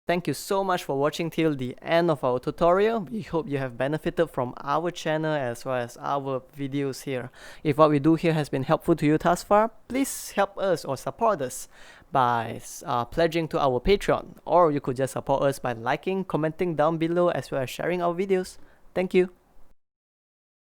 Thank you so much for watching till the end of our tutorial. We hope you have benefited from our channel as well as our videos here. If what we do here has been helpful to you thus far, please help us or support us by pledging to our Patreon, or you could just support us by liking, commenting down below as well as sharing our videos. Thank you.